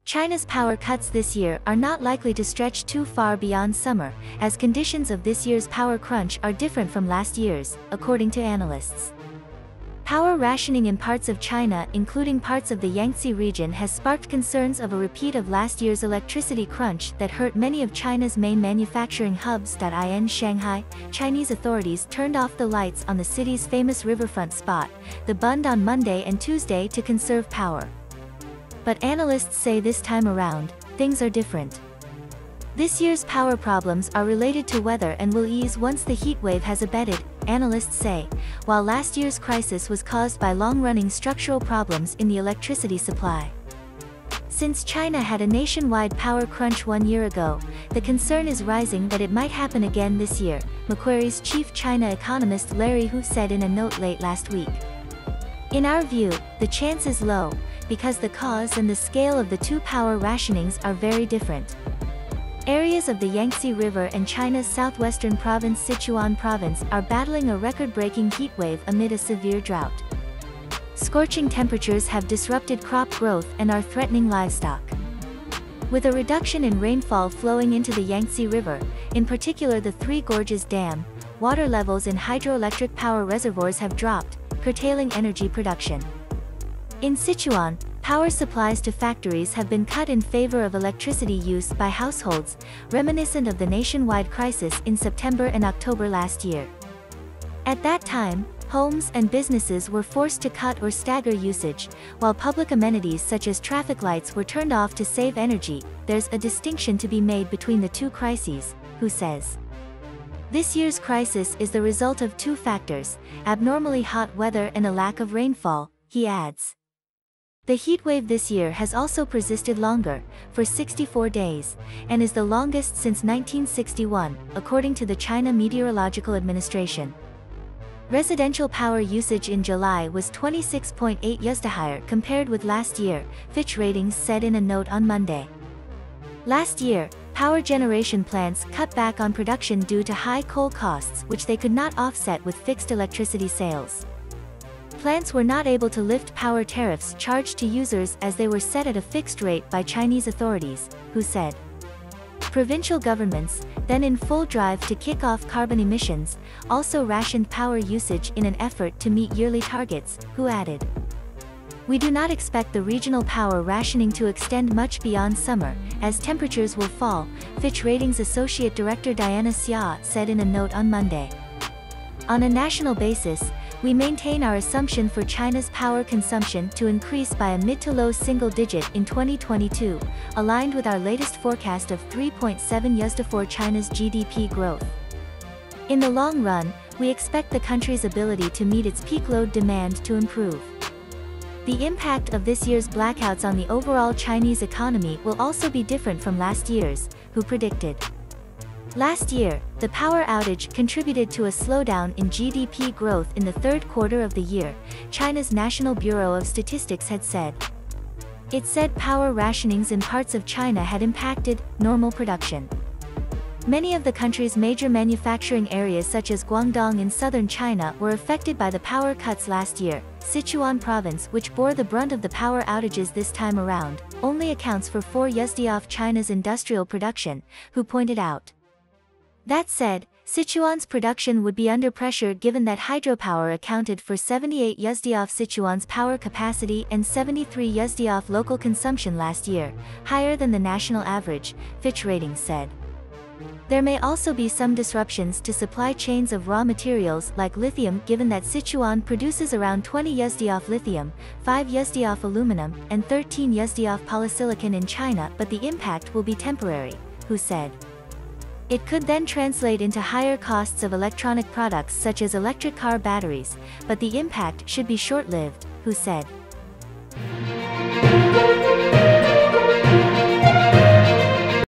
China's power cuts this year are not likely to stretch too far beyond summer, as conditions of this year's power crunch are different from last year's, according to analysts. Power rationing in parts of China, including parts of the Yangtze region, has sparked concerns of a repeat of last year's electricity crunch that hurt many of China's main manufacturing hubs. In Shanghai, Chinese authorities turned off the lights on the city's famous riverfront spot, the Bund, on Monday and Tuesday to conserve power. But analysts say this time around, things are different. This year's power problems are related to weather and will ease once the heat wave has abated, analysts say, while last year's crisis was caused by long-running structural problems in the electricity supply. Since China had a nationwide power crunch 1 year ago, the concern is rising that it might happen again this year, Macquarie's chief China economist Larry Hu said in a note late last week. In our view, the chance is low, because the cause and the scale of the two power rationings are very different. Areas of the Yangtze River and China's southwestern province Sichuan province are battling a record-breaking heat wave amid a severe drought. Scorching temperatures have disrupted crop growth and are threatening livestock. With a reduction in rainfall flowing into the Yangtze River, in particular the Three Gorges Dam, water levels in hydroelectric power reservoirs have dropped, curtailing energy production. In Sichuan, power supplies to factories have been cut in favor of electricity use by households, reminiscent of the nationwide crisis in September and October last year. At that time, homes and businesses were forced to cut or stagger usage, while public amenities such as traffic lights were turned off to save energy. There's a distinction to be made between the two crises, Hu says. This year's crisis is the result of two factors, abnormally hot weather and a lack of rainfall, he adds. The heatwave this year has also persisted longer, for 64 days, and is the longest since 1961, according to the China Meteorological Administration. Residential power usage in July was 26.8 higher compared with last year, Fitch Ratings said in a note on Monday. Last year, power generation plants cut back on production due to high coal costs, which they could not offset with fixed electricity sales. Plants were not able to lift power tariffs charged to users as they were set at a fixed rate by Chinese authorities, Hu said. Provincial governments, then in full drive to kick off carbon emissions, also rationed power usage in an effort to meet yearly targets, Hu added. We do not expect the regional power rationing to extend much beyond summer, as temperatures will fall, Fitch Ratings Associate Director Diana Xia said in a note on Monday. On a national basis, we maintain our assumption for China's power consumption to increase by a mid to low single digit in 2022, aligned with our latest forecast of 3.7% for China's GDP growth. In the long run, we expect the country's ability to meet its peak load demand to improve. The impact of this year's blackouts on the overall Chinese economy will also be different from last year's, Hu predicted. Last year, the power outage contributed to a slowdown in GDP growth in the third quarter of the year, China's National Bureau of Statistics had said. It said power rationings in parts of China had impacted normal production. Many of the country's major manufacturing areas such as Guangdong in southern China were affected by the power cuts last year. Sichuan province, which bore the brunt of the power outages this time around, only accounts for 4% of China's industrial production, Hu pointed out. That said, Sichuan's production would be under pressure given that hydropower accounted for 78% of Sichuan's power capacity and 73% of local consumption last year, higher than the national average, Fitch Ratings said. There may also be some disruptions to supply chains of raw materials like lithium given that Sichuan produces around 20% of lithium, 5% of aluminum, and 13% of polysilicon in China, but the impact will be temporary, Hu said. It could then translate into higher costs of electronic products such as electric car batteries, but the impact should be short-lived, Hu said.